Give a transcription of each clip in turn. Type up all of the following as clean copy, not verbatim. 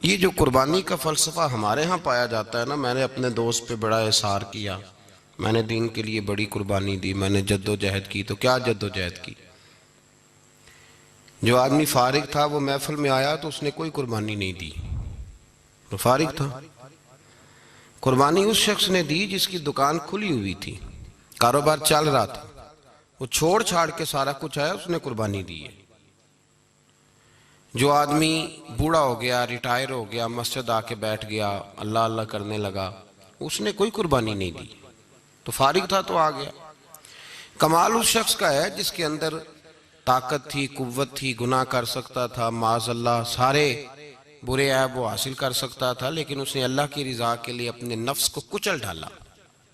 ये जो कुर्बानी का फ़लसफ़ा हमारे यहाँ पाया जाता है ना, मैंने अपने दोस्त पे बड़ा एहसार किया। मैंने दीन के लिए बड़ी कुर्बानी दी, मैंने जद्दोजहद की। तो क्या जद्दोजहद की? जो आदमी फारिग था वो महफिल में आया तो उसने कोई कुर्बानी नहीं दी, तो फारिग था। कुर्बानी उस शख्स ने दी जिसकी दुकान खुली हुई थी, कारोबार चल रहा था, वो छोड़ छाड़ के सारा कुछ आया, उसने कुर्बानी दी है। जो आदमी बूढ़ा हो गया, रिटायर हो गया, मस्जिद आके बैठ गया, अल्लाह अल्लाह करने लगा, उसने कोई कुर्बानी नहीं दी, तो फारिग था तो आ गया। कमाल उस शख्स का है जिसके अंदर ताकत थी, कुव्वत थी, गुनाह कर सकता था, माज़अल्लाह सारे बुरे ऐब वो हासिल कर सकता था, लेकिन उसने अल्लाह की रज़ा के लिए अपने नफ्स को कुचल डाला,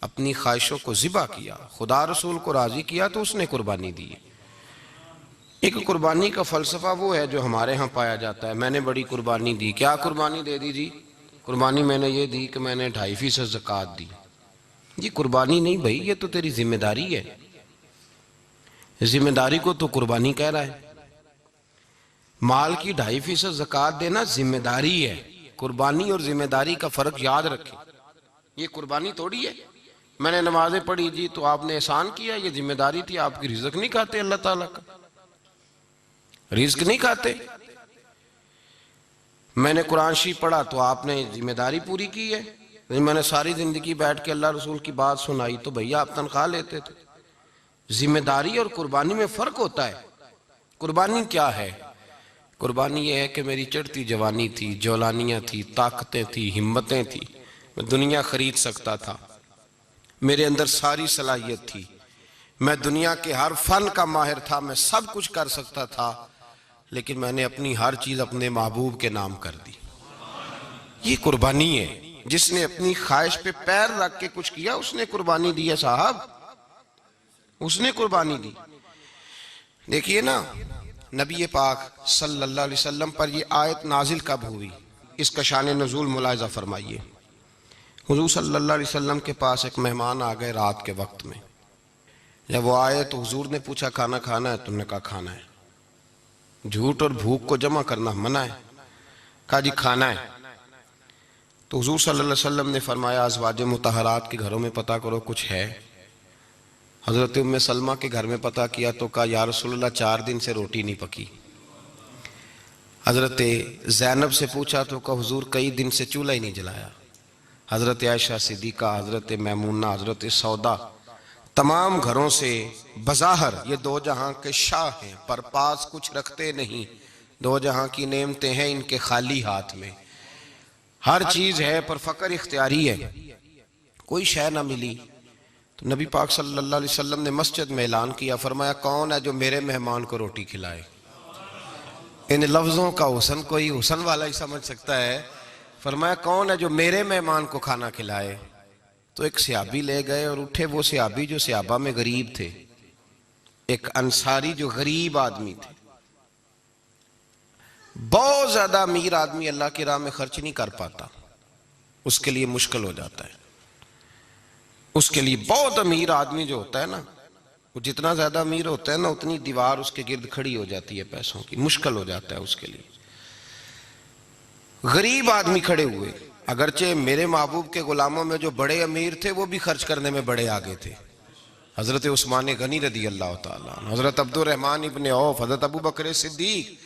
अपनी ख्वाहिशों को ज़िबा किया, खुदा रसूल को राज़ी किया, तो उसने कुर्बानी दी। एक कुर्बानी का फ़लसफ़ा वो है जो हमारे यहाँ पाया जाता है, मैंने बड़ी कुर्बानी दी। क्या कुर्बानी दे दी जी? कुर्बानी मैंने ये दी कि मैंने 2.5% ज़कात दी। ये कुर्बानी नहीं भाई, ये तो तेरी जिम्मेदारी है। जिम्मेदारी को तो कुर्बानी कह रहा है। माल की 2.5% ज़कात देना जिम्मेदारी है। कुर्बानी और जिम्मेदारी का फ़र्क याद रखें। ये कुर्बानी थोड़ी है मैंने नमाजें पढ़ी जी तो आपने एहसान किया, ये जिम्मेदारी थी। आपकी रिज़्क नहीं खाते अल्लाह ताला का, रिज़्क नहीं खाते। मैंने कुरान शरीफ पढ़ा तो आपने जिम्मेदारी पूरी की है। मैंने सारी जिंदगी बैठ के अल्लाह रसूल की बात सुनाई तो भैया आप तनख्वाह लेते थे। जिम्मेदारी और कुर्बानी में फर्क होता है। कुर्बानी क्या है? कुर्बानी ये है कि मेरी चढ़ती जवानी थी, जौलानियाँ थी, ताकतें थी, हिम्मतें थी, मैं दुनिया खरीद सकता था, मेरे अंदर सारी सलाहियत थी, मैं दुनिया के हर फन का माहिर था, मैं सब कुछ कर सकता था, लेकिन मैंने अपनी हर चीज अपने महबूब के नाम कर दी। ये कुर्बानी है। जिसने अपनी ख्वाहिश पे पैर रख के कुछ किया उसने कुर्बानी दी है साहब, उसने कुर्बानी दी। देखिए ना, नबी पाक सल्लल्लाहु अलैहि वसल्लम पर ये आयत नाजिल कब हुई, इसका शान नुज़ूल मुलाहिज़ा फरमाइए। हुज़ूर सल्लल्लाहु अलैहि वसल्लम के पास एक मेहमान आ गए रात के वक्त में। जब वो आए तो हुज़ूर ने पूछा खाना खाना है? तुमने कहा खाना है। झूठ और भूख को जमा करना मना है। कहा जी खाना है। तो हुज़ूर सल्लल्लाहु अलैहि वसल्लम ने फरमाया अज़वाज मुतहरात के घरों में पता करो कुछ है। हज़रत उम्मे सलमा के घर में पता किया तो कहा या रसूलल्लाह 4 दिन से रोटी नहीं पकी। हज़रत ज़ैनब से पूछा तो कहा हुज़ूर कई दिन से चूल्हा ही नहीं जलाया। हज़रत आयशा सिद्दीक़ा, हज़रत मैमूना, हज़रत सौदा, तमाम घरों से बज़ाहर ये दो जहां के शाह हैं, पर पास कुछ रखते नहीं, दो जहां की नेमतें हैं इनके खाली हाथ में। हर चीज है पर फ़क्र इख्तियारी है, कोई शय ना मिली। तो नबी पाक सल्लल्लाहु अलैहि वसल्लम ने मस्जिद में ऐलान किया, फरमाया कौन है जो मेरे मेहमान को रोटी खिलाए? इन लफ्ज़ों का हुसन कोई हुसन वाला ही समझ सकता है। फरमाया कौन है जो मेरे मेहमान को खाना खिलाए? तो एक सहाबी ले गए और उठे। वो सहाबी जो सहाबा में गरीब थे, एक अंसारी जो गरीब आदमी थे। बहुत ज्यादा अमीर आदमी अल्लाह की राह में खर्च नहीं कर पाता, उसके लिए मुश्किल हो जाता है। उसके लिए बहुत अमीर आदमी जो होता है ना, वो जितना ज्यादा अमीर होता है ना उतनी दीवार उसके गिर्द खड़ी हो जाती है पैसों की, मुश्किल हो जाता है उसके लिए। गरीब आदमी खड़े हुए, अगरचे मेरे महबूब के गुलामों में जो बड़े अमीर थे वो भी खर्च करने में बड़े आगे थे। हजरत उस्मान गनी रदी अल्लाह ताला, हजरत अब्दुल रहमान इब्ने औफ, हजरत अबू बकर सिद्दीक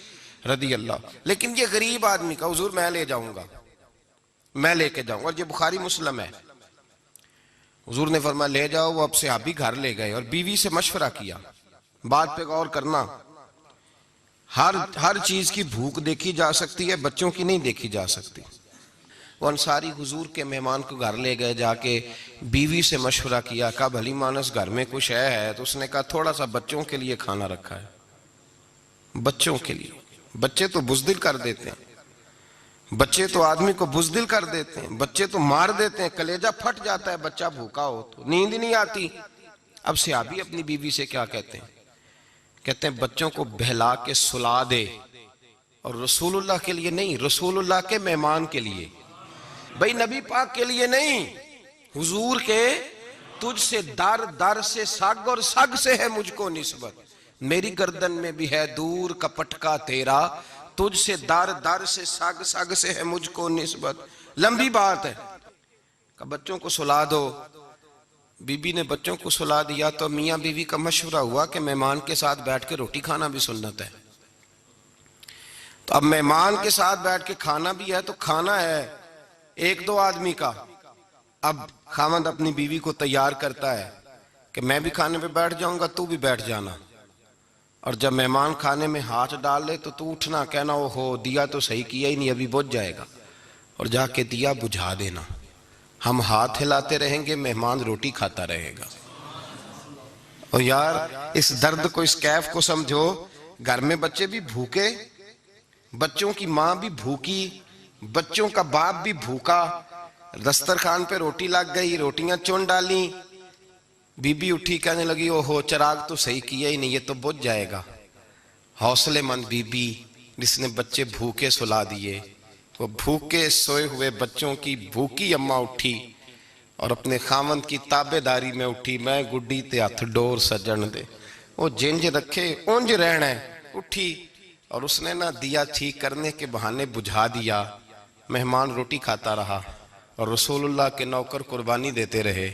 रदी अल्लाह। लेकिन ये गरीब आदमी का हुजूर मैं ले जाऊंगा, मैं लेके जाऊंगा। और ये बुखारी मुस्लिम है। हुजूर ने फरमाया ले जाओ। वो अब सहाबी घर ले गए और बीवी से मशवरा किया। बात पे गौर करना, हर चीज की भूख देखी जा सकती है, बच्चों की नहीं देखी जा सकती। वो अंसारी हुजूर के मेहमान को घर ले गए, जाके बीवी से मशवरा किया, कहा भली मानस घर में कुछ है? तो उसने कहा थोड़ा सा बच्चों के लिए खाना रखा है। बच्चों के लिए? बच्चे तो बुज़दिल कर देते हैं, बच्चे तो आदमी को बुज़दिल कर देते हैं, बच्चे तो मार देते हैं, कलेजा फट जाता है बच्चा भूखा हो तो, नींद ही नहीं आती। अब सहाबी अपनी बीवी से क्या कहते हैं? कहते हैं बच्चों को बहला के सुला दे, और रसूलुल्लाह के लिए नहीं, रसूलुल्लाह के मेहमान के लिए, भाई नबी पाक के लिए नहीं, हुजूर के। तुझसे दर दर से सग और सग से है मुझको निस्बत, मेरी गर्दन में भी है दूर का पटका तेरा, तुझसे दर दर से सग सग से है मुझको निस्बत। लंबी बात है। बच्चों को सुला दो, बीबी ने बच्चों को सुला दिया तो मियाँ बीवी का मशवरा हुआ कि मेहमान के साथ बैठ के रोटी खाना भी सुन्नत है। तो अब मेहमान के साथ बैठ के खाना भी है, तो खाना है एक दो आदमी का। अब खामद अपनी बीवी को तैयार करता है कि मैं भी खाने पे बैठ जाऊंगा, तू भी बैठ जाना। और जब मेहमान खाने में हाथ डाल ले तो तू उठना, कहना ओ हो दिया तो सही किया ही नहीं, अभी बुझ जाएगा, और जाके दिया बुझा देना। हम हाथ हिलाते रहेंगे, मेहमान रोटी खाता रहेगा। और यार इस दर्द को, इस कैफ को समझो। घर में बच्चे भी भूखे, बच्चों की माँ भी भूखी, बच्चों का बाप भी भूखा, दस्तरखान पे रोटी लग गई, रोटियां चुन डाली, बीबी उठी कहने लगी ओहो चिराग तो सही किया ही नहीं, ये तो बुझ जाएगा। हौसलेमंद बीबी जिसने बच्चे भूखे सुला दिए, वो भूखे सोए हुए बच्चों की भूखी अम्मा उठी और अपने खामंद की ताबेदारी में उठी। मैं गुड्डी ते हथ डोर सजन दे, वो जिंज रखे उंज रहना है। उठी और उसने ना दिया ठीक करने के बहाने बुझा दिया। मेहमान रोटी खाता रहा और रसूलुल्लाह के नौकर कुर्बानी देते रहे।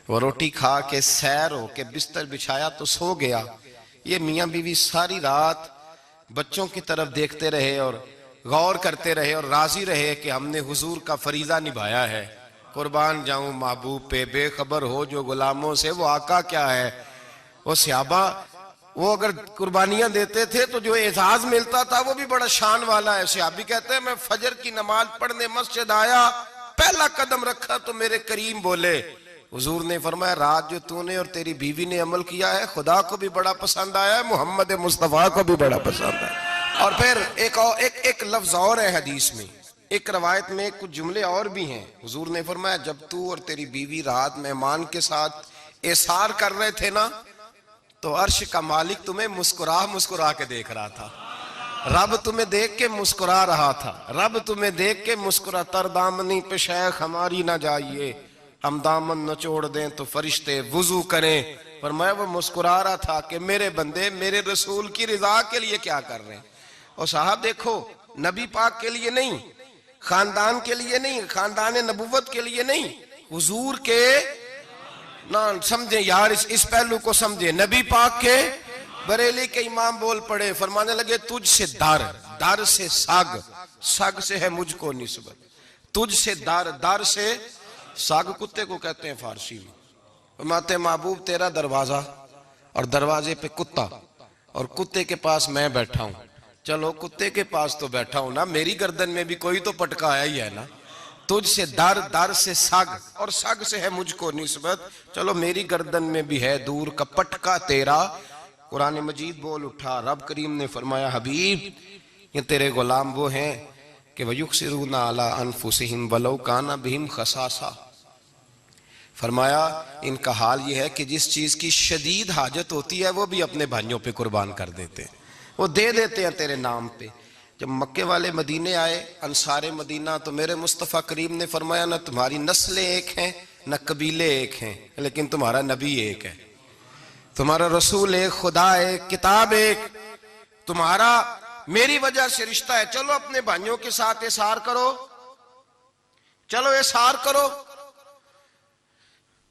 वो रोटी खा के सैर हो के बिस्तर बिछाया तो सो गया। ये मियाँ बीवी सारी रात बच्चों की तरफ देखते रहे और गौर करते रहे और राजी रहे कि हमने हुजूर का फरीजा निभाया है। कुर्बान जाऊं महबूब पे, बेखबर हो जो गुलामों से वो आका क्या है। वो सहाबा वो अगर कुर्बानियां देते थे तो जो एजाज मिलता था वो भी बड़ा शान वाला है। सहाबी कहते हैं मैं फजर की नमाज पढ़ने मस्जिद आया, पहला कदम रखा तो मेरे करीम बोले, हुजूर ने फरमाया रात जो तूने और तेरी बीवी ने अमल किया है खुदा को भी बड़ा पसंद आया है, मोहम्मद मुस्तफा को भी बड़ा पसंद है। और फिर एक लफ्ज और है हदीस में, एक रवायत में कुछ जुमले और भी हैं। हुजूर ने फरमाया जब तू और तेरी बीवी रात मेहमान के साथ एसार कर रहे थे ना, तो अर्श का मालिक तुम्हें मुस्कुरा मुस्कुरा के देख रहा था। रब तुम्हें देख के मुस्कुरा रहा था, रब तुम्हें देख के मुस्कुरा। तर दामनी पे शेख हमारी ना जाइए, हम दामन नचोड़ दें तो फरिश्ते वुजू करें। पर मैं वो मुस्कुरा रहा था कि मेरे बंदे मेरे रसूल की रिजा के लिए क्या कर रहे हैं। और साहब देखो, नबी पाक के लिए नहीं, खानदान के लिए नहीं, खानदान नबुव्वत के लिए नहीं, हुजूर के ना समझे यार, इस पहलू को समझे। नबी पाक के बरेली के इमाम बोल पड़े, फरमाने लगे तुझसे दर दर से सग सग से है मुझको निस्बत। तुझसे दर दर से सग कुत्ते को कहते हैं फारसी में। माते महबूब तेरा दरवाजा और दरवाजे पे कुत्ता और कुत्ते के पास मैं बैठा हूं। चलो कुत्ते के पास तो बैठा हूं ना, मेरी गर्दन में भी कोई तो पटका आया ही है ना। तुझसे दर दर से सग और सग से है मुझको निस्बत। चलो मेरी गर्दन में भी है दूर का पटका तेरा। कुरान मजीद बोल उठा, रब करीम ने फरमाया हबीब ये तेरे गुलाम वो हैं कि वयुक्सिरूना अला अनफुसिहिम वलौ काना बिहिम खसासा। फरमाया इनका हाल ये है कि जिस चीज की शदीद हाजत होती है वो भी अपने भाइयों पे कुर्बान कर देते हैं, वो दे देते हैं तेरे नाम पे। जब मक्के वाले मदीने आए अंसारे मदीना, तो मेरे मुस्तफ़ा करीम ने फरमाया ना तुम्हारी नस्लें एक हैं न कबीले एक हैं, लेकिन तुम्हारा नबी एक है, तुम्हारा रसूल एक, खुदा एक, किताब एक, तुम्हारा मेरी वजह से रिश्ता है। चलो अपने भाइयों के साथ एसार करो, चलो एसार करो।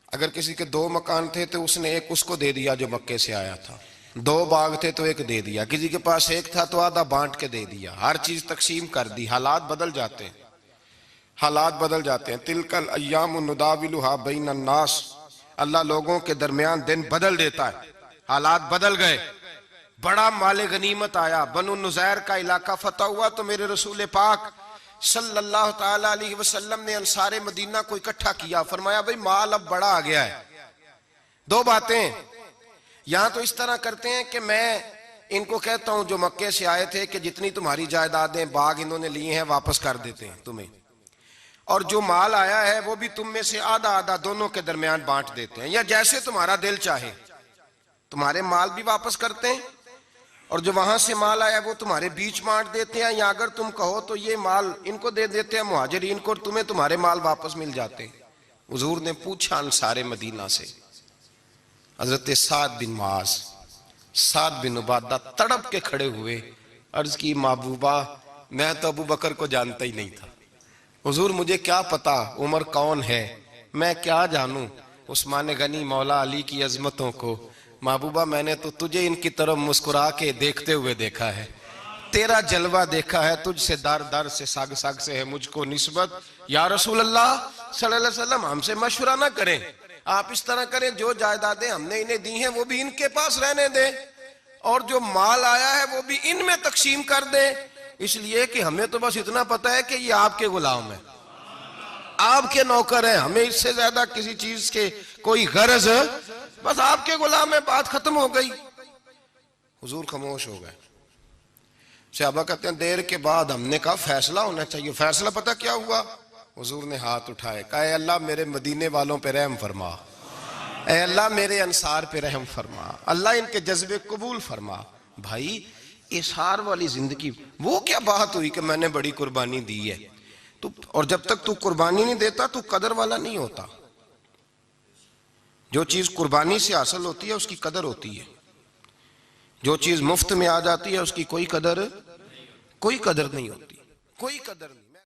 अगर किसी के 2 मकान थे तो उसने एक उसको दे दिया जो मक्के से आया था, 2 बाग थे तो एक दे दिया, किसी के पास एक था तो आधा बांट के दे दिया, हर चीज तकसीम कर दी। हालात बदल जाते हैं, हालात बदल जाते हैं। तिलकल अय्याम नुदाविलुहा बैनन नास, अल्लाह लोगों के दरमियान दिन बदल देता है। हालात बदल गए, बड़ा माले गनीमत आया, बनु नुज़ैर का इलाका फतह हुआ तो मेरे रसूल पाक सल्लल्लाहु ताला अलैहि वसल्लम ने अंसारे मदीना को इकट्ठा किया। फरमाया भाई माल अब बड़ा आ गया है। 2 बातें यहां तो इस तरह करते हैं कि मैं इनको कहता हूं जो मक्के से आए थे कि जितनी तुम्हारी जायदादें बाग इन्होंने लिए हैं वापस कर देते हैं तुम्हें, और जो माल आया है वो भी तुम में से आधा आधा दोनों के दरमियान बांट देते हैं, या जैसे तुम्हारा दिल चाहे तुम्हारे माल भी वापस करते हैं और जो वहां से माल आया वो तुम्हारे बीच बांट देते हैं, या अगर तुम कहो तो ये माल इनको दे देते हैं मुहाजिरीन को, तुम्हें तुम्हारे माल वापस मिल जाते हैं। हुजूर ने पूछा अंसारे मदीना से, हजरत साद बिन मुआज, साद बिन उबादा तड़प के खड़े हुए अर्ज की महबूबा मैं तो अबू बकर को जानता ही नहीं था। हुजूर मुझे क्या पता उमर कौन है, मैं क्या जानूं उस्मान गनी मौला अली की अजमतों को। महबूबा मैंने तो तुझे इनकी तरफ मुस्कुरा के देखते हुए देखा है, तेरा जलवा देखा है, तुझसे दर दर से साग साग से है मुझको निस्बत। या रसूल अल्लाह सल्लल्लाहु अलैहि वसल्लम हमसे मशवरा ना करें, आप इस तरह करें जो जायदादें हमने इन्हें दी हैं वो भी इनके पास रहने दें और जो माल आया है वो भी इनमें तकसीम कर दें, इसलिए कि हमें तो बस इतना पता है कि ये आपके गुलाम है, आपके नौकर हैं, हमें इससे ज्यादा किसी चीज के कोई गरज, बस आपके गुलाम है, बात खत्म हो गई। हुजूर खामोश हो गए। सहाबा कहते हैं देर के बाद हमने कहा फैसला होना चाहिए। फैसला पता क्या हुआ? हुजूर ने हाथ उठाए, कहा अल्लाह मेरे मदीने वालों पे रहम फरमा, ऐ अल्लाह मेरे अंसार पे रहम फरमा, अल्लाह इनके जज्बे कबूल फरमा। भाई इसार वाली जिंदगी वो क्या बात हुई कि मैंने बड़ी कुर्बानी दी है तू, और जब तक तू कुर्बानी नहीं देता तू कदर वाला नहीं होता। जो चीज कुर्बानी से हासिल होती है उसकी कदर होती है, जो चीज मुफ्त में आ जाती है उसकी कोई कदर नहीं होती, कोई कदर नहीं।